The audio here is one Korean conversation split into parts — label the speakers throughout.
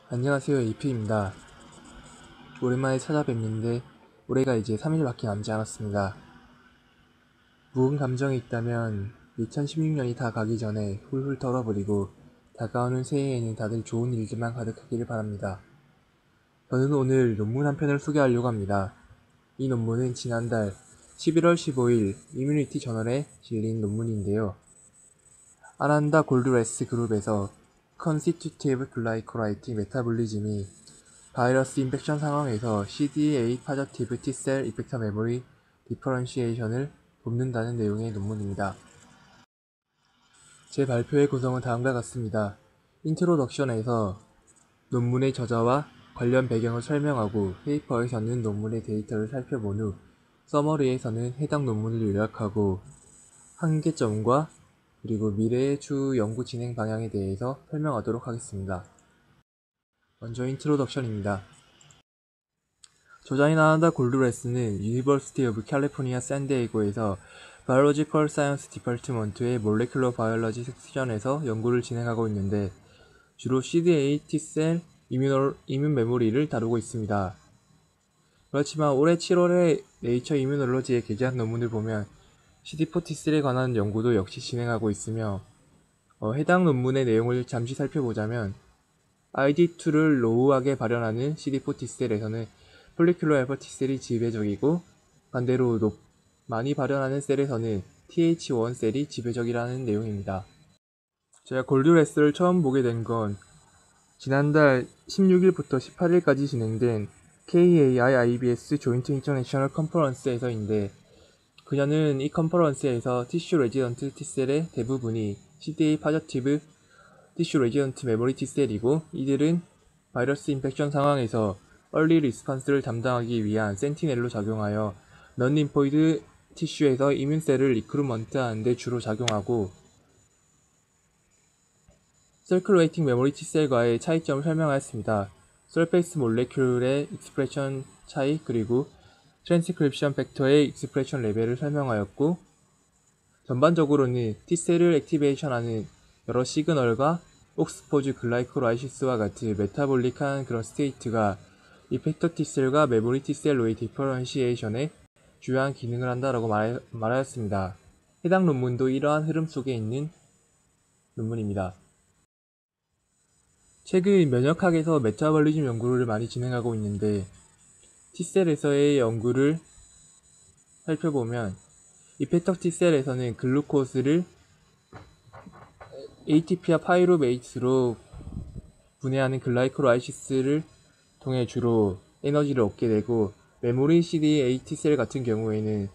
Speaker 1: 안녕하세요, 이피입니다. 오랜만에 찾아뵙는데 올해가 이제 3일밖에 남지 않았습니다. 묵은 감정이 있다면 2016년이 다 가기 전에 훌훌 털어버리고 다가오는 새해에는 다들 좋은 일들만 가득하기를 바랍니다. 저는 오늘 논문 한 편을 소개하려고 합니다. 이 논문은 지난달 11월 15일 이뮤니티 저널에 실린 논문인데요. 아난다 골드레스 그룹에서 Constitutive Glycolite Metabolism이 바이러스 인펙션 상황에서 CD8 파저티브 T셀 이펙터 메모리 디퍼런시에이션을 돕는다는 내용의 논문입니다. 제 발표의 구성은 다음과 같습니다. 인트로덕션에서 논문의 저자와 관련 배경을 설명하고 페이퍼에서는 논문의 데이터를 살펴본 후 서머리에서는 해당 논문을 요약하고 한계점과 그리고 미래의 추후 연구 진행 방향에 대해서 설명하도록 하겠습니다. 먼저 인트로덕션입니다. 저자인 아난다 골드레스는 유니버시티 오브 캘리포니아 샌디에이고에서 바이올로지컬 사이언스 디파트먼트의 몰레큘러 바이올러지 섹션에서 연구를 진행하고 있는데 주로 CD8 T셀 이뮨 메모리를 다루고 있습니다. 그렇지만 올해 7월에 네이처 이뮤놀로지에 게재한 논문을 보면 CD4 T셀에 관한 연구도 역시 진행하고 있으며 해당 논문의 내용을 잠시 살펴보자면 ID2를 로우하게 발현하는 CD4 T셀에서는 폴리큘러 알파 T셀이 지배적이고 반대로 많이 발현하는 셀에서는 TH1 셀이 지배적이라는 내용입니다. 제가 골드레스를 처음 보게 된 건 지난달 16일부터 18일까지 진행된 KAI-IBS 조인트 인터내셔널 컨퍼런스에서인데 그녀는 이 컨퍼런스에서 티슈 레지던트 T셀의 대부분이 CD8 파저티브 티슈 레지던트 메모리 T셀이고 이들은 바이러스 인펙션 상황에서 얼리 리스폰스를 담당하기 위한 센티넬로 작용하여 넌림포이드 티슈에서 이뮨셀을 리크루먼트 하는 데 주로 작용하고 서큘레이팅 메모리 T셀과의 차이점을 설명하였습니다. 서페이스 몰레큘의 익스프레션 차이 그리고 트랜스크립션 팩터의 익스프레션 레벨을 설명하였고 전반적으로는 T셀을 액티베이션하는 여러 시그널과 옥스포즈 글라이코라이시스와 같은 메타볼릭한 그런 스테이트가 이펙터 T셀과 메모리 T셀로의 디퍼런시에이션에 주요한 기능을 한다라고 말하였습니다. 해당 논문도 이러한 흐름 속에 있는 논문입니다. 최근 면역학에서 메타볼리즘 연구를 많이 진행하고 있는데 T셀에서의 연구를 살펴보면 이펙터 T셀에서는 글루코스를 ATP와 파이루베이트로 분해하는 글라이코라이시스를 통해 주로 에너지를 얻게 되고 메모리 CD8 T셀 같은 경우에는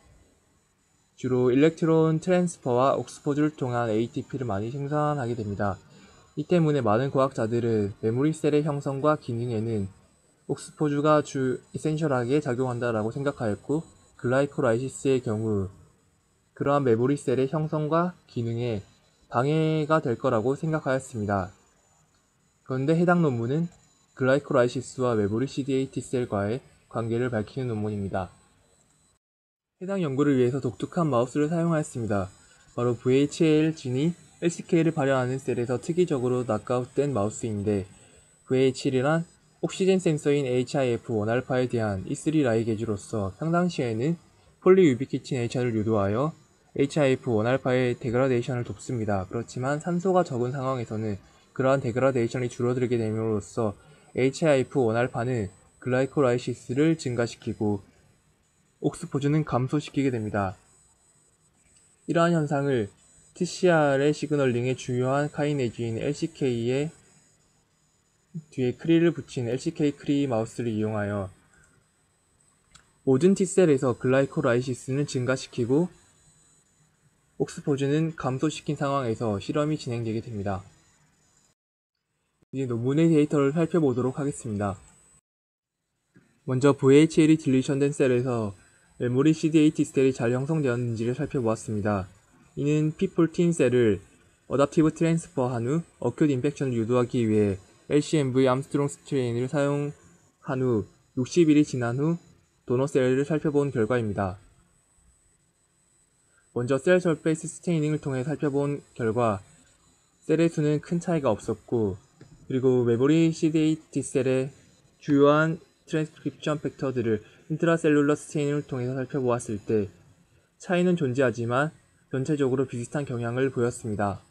Speaker 1: 주로 일렉트론 트랜스퍼와 옥스포즈를 통한 ATP를 많이 생산하게 됩니다. 이 때문에 많은 과학자들은 메모리 셀의 형성과 기능에는 옥스포즈가 에센셜하게 작용한다라고 생각하였고 글라이코라이시스의 경우 그러한 메모리 셀의 형성과 기능에 방해가 될 거라고 생각하였습니다. 그런데 해당 논문은 글라이코라이시스와 메모리 CD8 T셀과의 관계를 밝히는 논문입니다. 해당 연구를 위해서 독특한 마우스를 사용하였습니다. 바로 VHL 진이 LCK를 발현하는 셀에서 특이적으로 낙아웃된 마우스인데 VHL이란 옥시젠 센서인 HIF1알파에 대한 E3 라이게이지로서 평상시에는 폴리유비키친 H를 유도하여 HIF1알파의 데그라데이션을 돕습니다. 그렇지만 산소가 적은 상황에서는 그러한 데그라데이션이 줄어들게 됨으로써 HIF1알파는 글라이코라이시스를 증가시키고 옥스포즈는 감소시키게 됩니다. 이러한 현상을 TCR의 시그널링의 중요한 카이네즈인 LCK의 뒤에 크리를 붙인 LCK 크리 마우스를 이용하여 모든 T셀에서 글라이코라이시스는 증가시키고 옥스포즈는 감소시킨 상황에서 실험이 진행되게 됩니다. 이제 논문의 데이터를 살펴보도록 하겠습니다. 먼저 VHL이 딜리션된 셀에서 메모리 CD8 T셀이 잘 형성되었는지를 살펴보았습니다. 이는 P14 셀을 어답티브 트랜스퍼 한 후 어큐트 인펙션을 유도하기 위해 LCMV 암스트롱 스트레인을 사용한 후 60일이 지난 후 도너 셀을 살펴본 결과입니다. 먼저 셀 설페이스 스테이닝을 통해 살펴본 결과 셀의 수는 큰 차이가 없었고 그리고 메모리 CD8 셀의 주요한 트랜스크립션 팩터들을 인트라셀룰러스 체인을 통해서 살펴보았을 때 차이는 존재하지만 전체적으로 비슷한 경향을 보였습니다.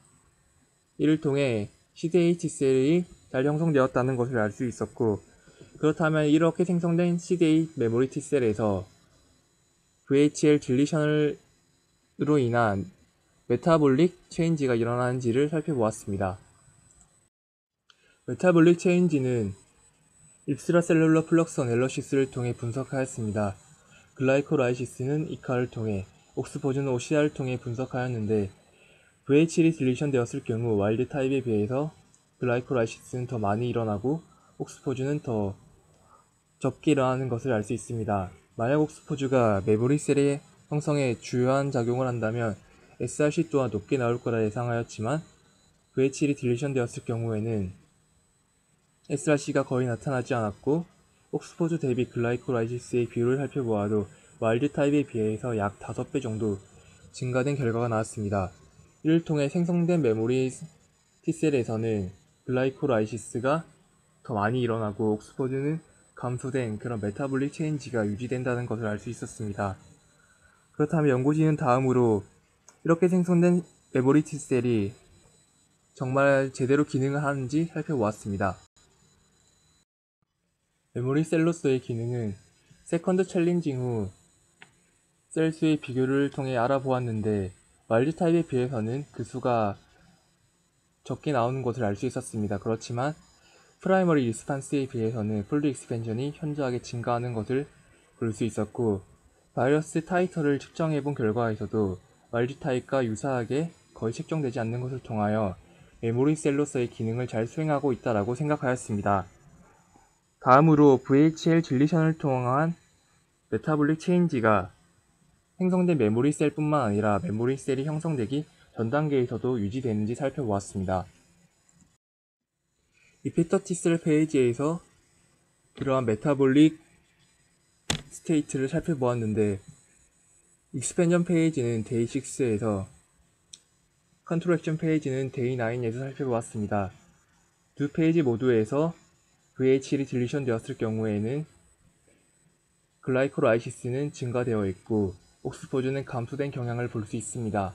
Speaker 1: 이를 통해 CD8 셀이 잘 형성되었다는 것을 알 수 있었고, 그렇다면 이렇게 생성된 CD8 메모리 T셀에서 VHL 딜리션으로 인한 메타볼릭 체인지가 일어나는지를 살펴보았습니다. 메타볼릭 체인지는 익스트라셀룰러 플럭스 어널리시스를 통해 분석하였습니다. 글라이코라이시스는 이카를 통해, 옥스포즈는 OCR을 통해 분석하였는데 VHL이 딜리션 되었을 경우 와일드 타입에 비해서 글라이코라이시스는 더 많이 일어나고 옥스포즈는 더 적게 일어나는 것을 알 수 있습니다. 만약 옥스포즈가 메모리 셀의 형성에 주요한 작용을 한다면 SRC 또한 높게 나올 거라 예상하였지만 VHL이 딜리션 되었을 경우에는 SRC가 거의 나타나지 않았고, 옥스포즈 대비 글라이코라이시스의 비율을 살펴보아도 와일드 타입에 비해서 약 5배 정도 증가된 결과가 나왔습니다. 이를 통해 생성된 메모리 T셀에서는 글라이코라이시스가 더 많이 일어나고 옥스포즈는 감소된 그런 메타볼릭 체인지가 유지된다는 것을 알 수 있었습니다. 그렇다면 연구진은 다음으로 이렇게 생성된 메모리 T셀이 정말 제대로 기능을 하는지 살펴보았습니다. 메모리 셀로서의 기능은 세컨드 챌린징 후 셀 수의 비교를 통해 알아보았는데 와일드 타입에 비해서는 그 수가 적게 나오는 것을 알 수 있었습니다. 그렇지만 프라이머리 리스판스에 비해서는 폴드 익스펜션이 현저하게 증가하는 것을 볼 수 있었고, 바이러스 타이터를 측정해본 결과에서도 와일드 타입과 유사하게 거의 책정되지 않는 것을 통하여 메모리 셀로서의 기능을 잘 수행하고 있다고 생각하였습니다. 다음으로 VHL 딜리션을 통한 메타볼릭 체인지가 생성된 메모리 셀뿐만 아니라 메모리 셀이 형성되기 전 단계에서도 유지되는지 살펴보았습니다. 이펙터 T셀 페이지에서 그러한 메타볼릭 스테이트를 살펴보았는데, 익스펜전 페이지는 데이 6에서 컨트롤 액션 페이지는 데이 9에서 살펴보았습니다. 두 페이지 모두에서 VHL이 딜리션 되었을 경우에는 글라이코라이시스는 증가되어 있고 옥스포즈는 감소된 경향을 볼 수 있습니다.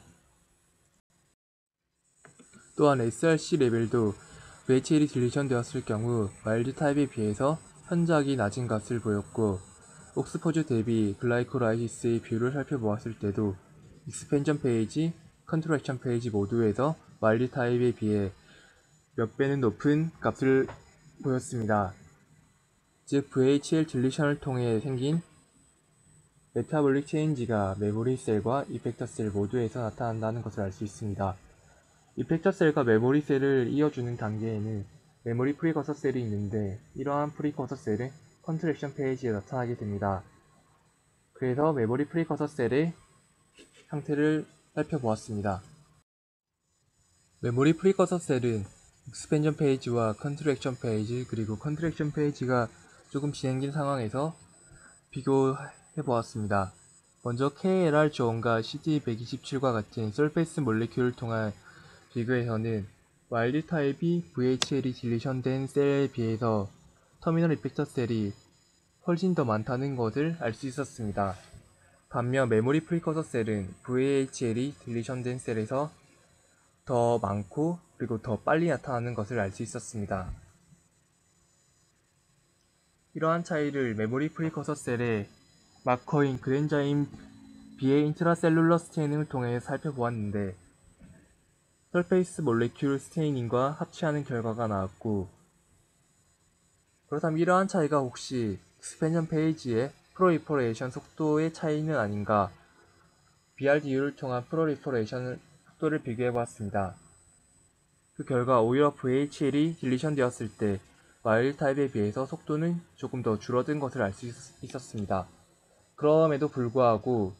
Speaker 1: 또한 SRC 레벨도 VHL이 딜리션 되었을 경우 와일드 타입에 비해서 현저하게 낮은 값을 보였고, 옥스포즈 대비 글라이코라이시스의 비율을 살펴보았을 때도 익스펜전 페이지, 컨트롤 액션 페이지 모두에서 와일드 타입에 비해 몇 배는 높은 값을 보였습니다. 즉 VHL 딜리션을 통해 생긴 메타볼릭 체인지가 메모리 셀과 이펙터 셀 모두에서 나타난다는 것을 알 수 있습니다. 이펙터 셀과 메모리 셀을 이어주는 단계에는 메모리 프리커서 셀이 있는데, 이러한 프리커서 셀은 컨트롤 액션 페이지에 나타나게 됩니다. 그래서 메모리 프리커서 셀의 상태를 살펴보았습니다. 메모리 프리커서 셀은 익스펜전 페이지와 컨트롤 액션 페이지, 그리고 컨트롤 액션 페이지가 조금 진행된 상황에서 비교해보았습니다. 먼저 KLR 저온과 CD127과 같은 설페이스 몰레큘을 통한 비교에서는 와일드 타입이 VHL이 딜리션된 셀에 비해서 터미널 이펙터 셀이 훨씬 더 많다는 것을 알 수 있었습니다. 반면 메모리 프리커서 셀은 VHL이 딜리션된 셀에서 더 많고 그리고 더 빨리 나타나는 것을 알 수 있었습니다. 이러한 차이를 메모리 프리커서 셀의 마커인 그랜자임 B의 인트라셀룰러 스테이닝을 통해 살펴보았는데, 설페이스 몰레큘 스테이닝과 합치하는 결과가 나왔고, 그렇다면 이러한 차이가 혹시 익스펜전 페이지의 프로리퍼레이션 속도의 차이는 아닌가? BRDU를 통한 프로리퍼레이션 속도를 비교해보았습니다. 그 결과 오히려 VHL이 딜리션 되었을 때 와일드 타입에 비해서 속도는 조금 더 줄어든 것을 알 수 있었습니다. 그럼에도 불구하고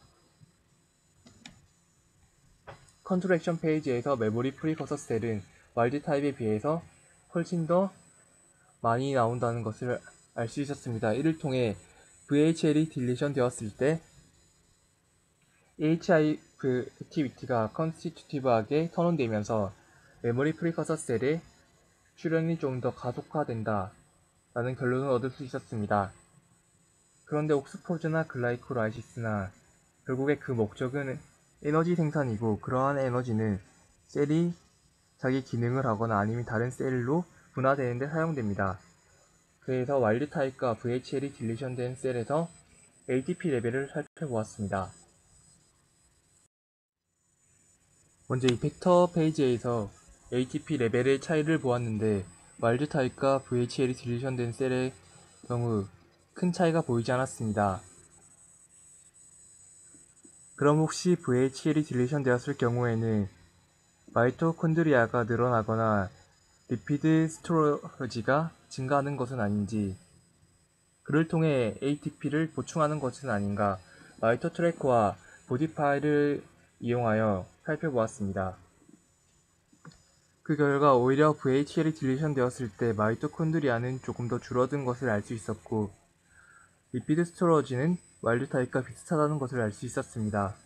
Speaker 1: 컨트롤 액션 페이지에서 메모리 프리커서 셀은 와일드 타입에 비해서 훨씬 더 많이 나온다는 것을 알 수 있었습니다. 이를 통해 VHL이 딜리션 되었을 때 AHIF 액티비티가 컨스티튜티브하게 턴온되면서 메모리 프리커서 셀의 출현이 좀 더 가속화된다 라는 결론을 얻을 수 있었습니다. 그런데 옥스포즈나 글라이코라이시스나 결국에 그 목적은 에너지 생산이고, 그러한 에너지는 셀이 자기 기능을 하거나 아니면 다른 셀로 분화되는 데 사용됩니다. 그래서 와일드 타입과 VHL이 딜리션된 셀에서 ATP 레벨을 살펴보았습니다. 먼저 이펙터 페이지에서 ATP 레벨의 차이를 보았는데, 와일드 타입과 VHL이 딜리션된 셀의 경우 큰 차이가 보이지 않았습니다. 그럼 혹시 VHL이 딜리션 되었을 경우에는 마이토콘드리아가 늘어나거나 리피드 스토러지가 증가하는 것은 아닌지, 그를 통해 ATP를 보충하는 것은 아닌가, 마이토 트래커와 보디 파일을 이용하여 살펴보았습니다. 그 결과 오히려 VHL이 딜리션 되었을 때 마이토콘드리아는 조금 더 줄어든 것을 알 수 있었고, 리피드 스토러지는 와일드 타입과 비슷하다는 것을 알 수 있었습니다.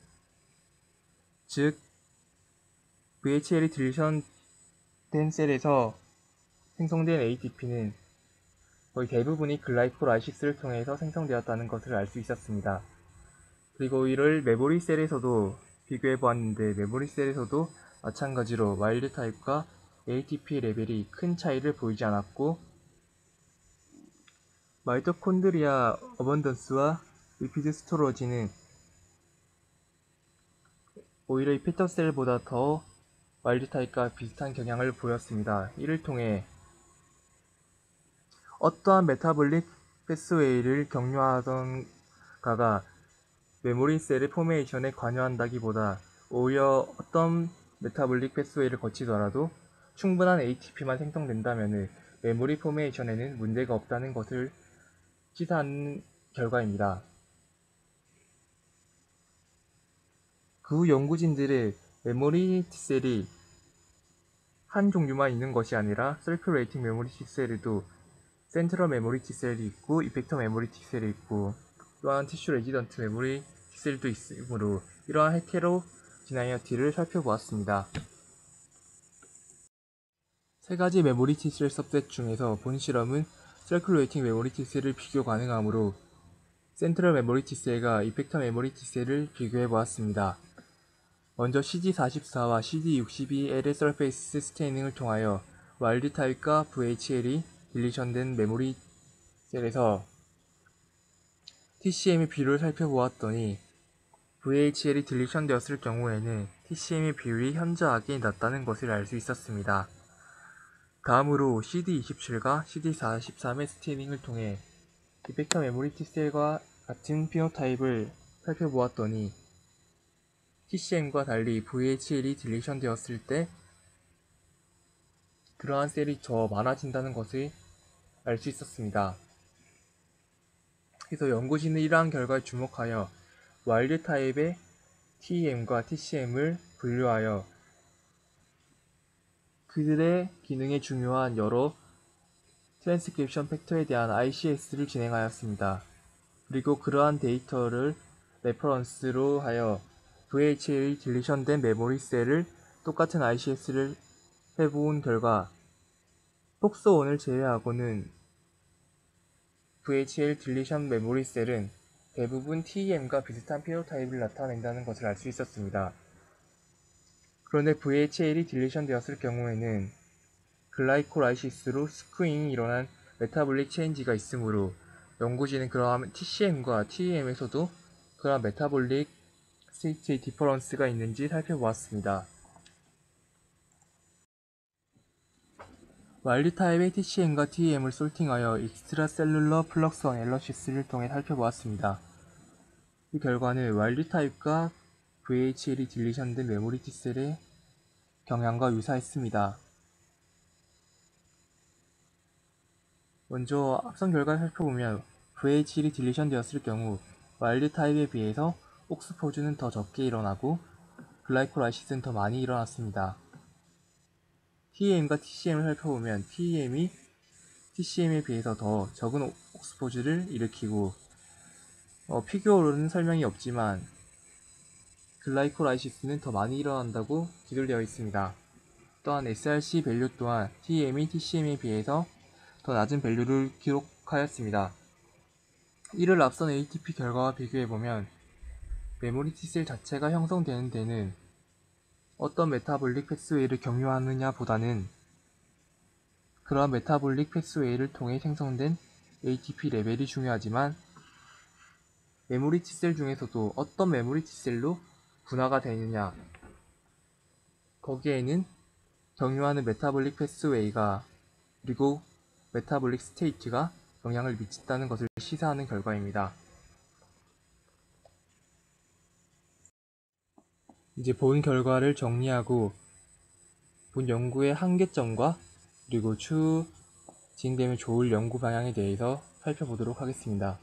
Speaker 1: 즉, VHL이 딜리션 된 셀에서 생성된 ATP는 거의 대부분이 글라이코라이시스를 통해서 생성되었다는 것을 알 수 있었습니다. 그리고 이를 메모리 셀에서도 비교해 보았는데, 메모리 셀에서도 마찬가지로 와일드 타입과 ATP 레벨이 큰 차이를 보이지 않았고, 마이토콘드리아 어번던스와 리피드 스토러지는 오히려 이펙터 셀보다 더 와일드 타입과 비슷한 경향을 보였습니다. 이를 통해 어떠한 메타볼릭 패스웨이를 경유하던가가 메모리 셀의 포메이션에 관여한다기보다 오히려 어떤 메타볼릭 패스웨이를 거치더라도 충분한 ATP만 생성된다면 메모리 포메이션에는 문제가 없다는 것을 시사하는 결과입니다. 그 후 연구진들의 메모리 T셀이 한 종류만 있는 것이 아니라 서큘레이팅 메모리 T셀에도 센트럴 메모리 T셀이 있고 이펙터 메모리 T셀이 있고, 또한 티슈 레지던트 메모리 T셀도 있으므로 이러한 헤테로지나이어티를 살펴보았습니다. 세 가지 메모리 T셀 서셋 중에서 본 실험은 서큘레이팅 메모리 T셀을 비교 가능하므로 센트럴 메모리 T셀과 이펙터 메모리 T셀을 비교해 보았습니다. 먼저 CD44와 CD62L의 서페이스 스테이닝을 통하여 와일드 타입과 VHL이 딜리션된 메모리 셀에서 TCM의 비율을 살펴보았더니, VHL이 딜리션 되었을 경우에는 TCM의 비율이 현저하게 낮다는 것을 알 수 있었습니다. 다음으로 CD27과 CD43의 스테이닝을 통해 이펙터 메모리 T셀과 같은 피노타입을 살펴보았더니, TCM과 달리 VHL이 딜리션 되었을 때 그러한 셀이 더 많아진다는 것을 알 수 있었습니다. 그래서 연구진은 이러한 결과에 주목하여 와일드 타입의 TEM과 TCM을 분류하여 그들의 기능에 중요한 여러 트랜스크립션 팩터에 대한 ICS를 진행하였습니다. 그리고 그러한 데이터를 레퍼런스로 하여 VHL이 딜리션된 메모리 셀을 똑같은 ICS를 해본 결과, 폭스1을 제외하고는 VHL 딜리션 메모리 셀은 대부분 TEM과 비슷한 피노타입을 나타낸다는 것을 알 수 있었습니다. 그런데 VHL이 딜리션 되었을 경우에는 글라이코라이시스로 스크윙이 일어난 메타볼릭 체인지가 있으므로 연구진은 그러한 TCM과 TEM에서도 그러한 메타볼릭 스테이트의 디퍼런스가 있는지 살펴보았습니다. 와일드 타입의 TCM과 TEM을 솔팅하여 익스트라셀룰러 플럭스 애널리시스를 통해 살펴보았습니다. 이 결과는 와일드 타입과 VHL이 딜리션된 메모리 T셀의 경향과 유사했습니다. 먼저 앞선 결과를 살펴보면 VHL이 딜리션 되었을 경우 와일드 타입에 비해서 옥스포즈는 더 적게 일어나고 글라이코라이시스는 더 많이 일어났습니다. TEM과 TCM을 살펴보면 TEM이 TCM에 비해서 더 적은 옥스포즈를 일으키고, 피규어로는 설명이 없지만 글라이코라이시스는 더 많이 일어난다고 기술되어 있습니다. 또한 SRC 밸류 또한 TEM이 TCM에 비해서 더 낮은 밸류를 기록하였습니다. 이를 앞선 ATP 결과와 비교해보면 메모리 T셀 자체가 형성되는 데는 어떤 메타볼릭 패스웨이를 경유하느냐 보다는 그러한 메타볼릭 패스웨이를 통해 생성된 ATP 레벨이 중요하지만 메모리 T셀 중에서도 어떤 메모리 T셀로 분화가 되느냐 거기에는 경유하는 메타볼릭 패스웨이가 그리고 메타볼릭 스테이트가 영향을 미친다는 것을 시사하는 결과입니다. 이제 본 결과를 정리하고 본 연구의 한계점과 그리고 추후 진행되면 좋을 연구 방향에 대해서 살펴보도록 하겠습니다.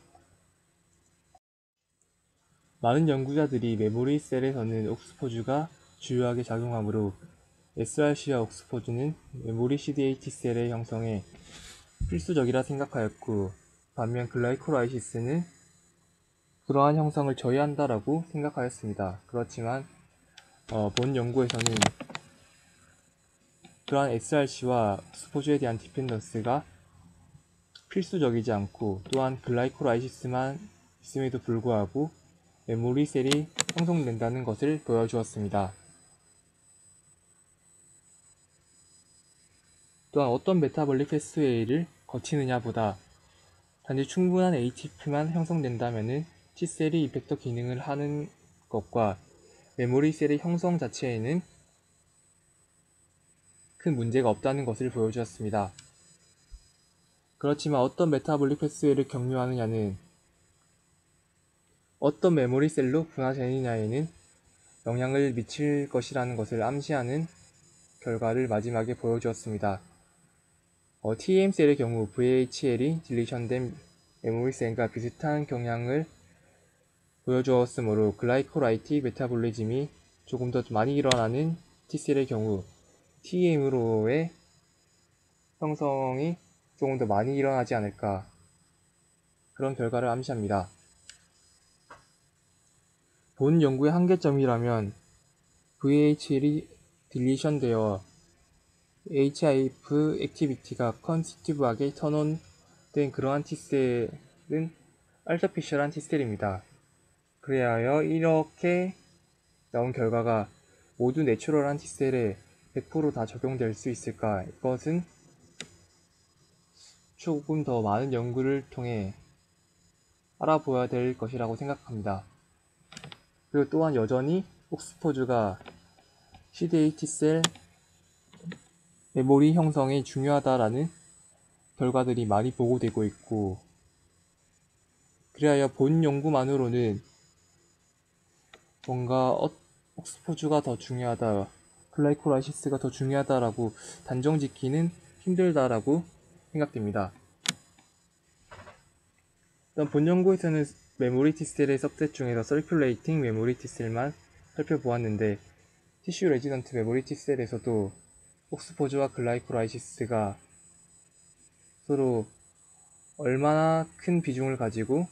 Speaker 1: 많은 연구자들이 메모리 셀에서는 옥스포주가 주요하게 작용하므로 SRC와 옥스포주는 메모리 CD8 셀의 형성에 필수적이라 생각하였고 반면 글라이코라이시스는 그러한 형성을 저해한다라고 생각하였습니다. 그렇지만 본 연구에서는 그러한 SRC와 옥스포주에 대한 디펜던스가 필수적이지 않고 또한 글라이코라이시스만 있음에도 불구하고 메모리 셀이 형성된다는 것을 보여주었습니다. 또한 어떤 메타볼릭 패스웨이를 거치느냐 보다 단지 충분한 ATP만 형성된다면 T셀이 이펙터 기능을 하는 것과 메모리 셀의 형성 자체에는 큰 문제가 없다는 것을 보여주었습니다. 그렇지만 어떤 메타볼릭 패스웨이를 경유하느냐는 어떤 메모리 셀로 분화되느냐에는 영향을 미칠 것이라는 것을 암시하는 결과를 마지막에 보여주었습니다. TEM셀의 경우 VHL이 딜리션된 메모리 셀과 비슷한 경향을 보여주었으므로 글라이코라이틱 메타볼리즘이 조금 더 많이 일어나는 T셀의 경우 TEM으로의 형성이 조금 더 많이 일어나지 않을까 그런 결과를 암시합니다. 본 연구의 한계점이라면 VHL이 딜리션되어 HIF 액티비티가 컨스티티브하게 턴온된 그러한 T셀은 알터피셜한 T셀입니다. 그리하여 이렇게 나온 결과가 모두 내추럴한 T셀에 100% 다 적용될 수 있을까? 이것은 조금 더 많은 연구를 통해 알아보아야 될 것이라고 생각합니다. 그리고 또한 여전히 옥스포주가 CD8 T셀 메모리 형성이 중요하다라는 결과들이 많이 보고되고 있고 그리하여 본 연구만으로는 뭔가 옥스포주가 더 중요하다, 글라이코라이시스가 더 중요하다라고 단정 짓기는 힘들다라고 생각됩니다. 일단 본 연구에서는 메모리 T셀의 सब셋 중에서 서큘레이팅 메모리 T셀만 살펴보았는데 티슈 레지던트 메모리 T셀에서도 옥스포주와 글라이코라이시스가 서로 얼마나 큰 비중을 가지고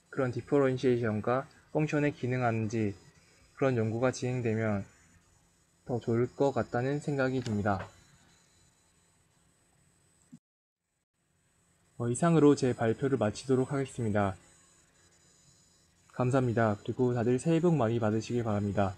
Speaker 1: 그런 디퍼런시에이션과 펑션에 기능하는지 그런 연구가 진행되면 더 좋을 것 같다는 생각이 듭니다. 이상으로 제 발표를 마치도록 하겠습니다. 감사합니다. 그리고 다들 새해 복 많이 받으시길 바랍니다.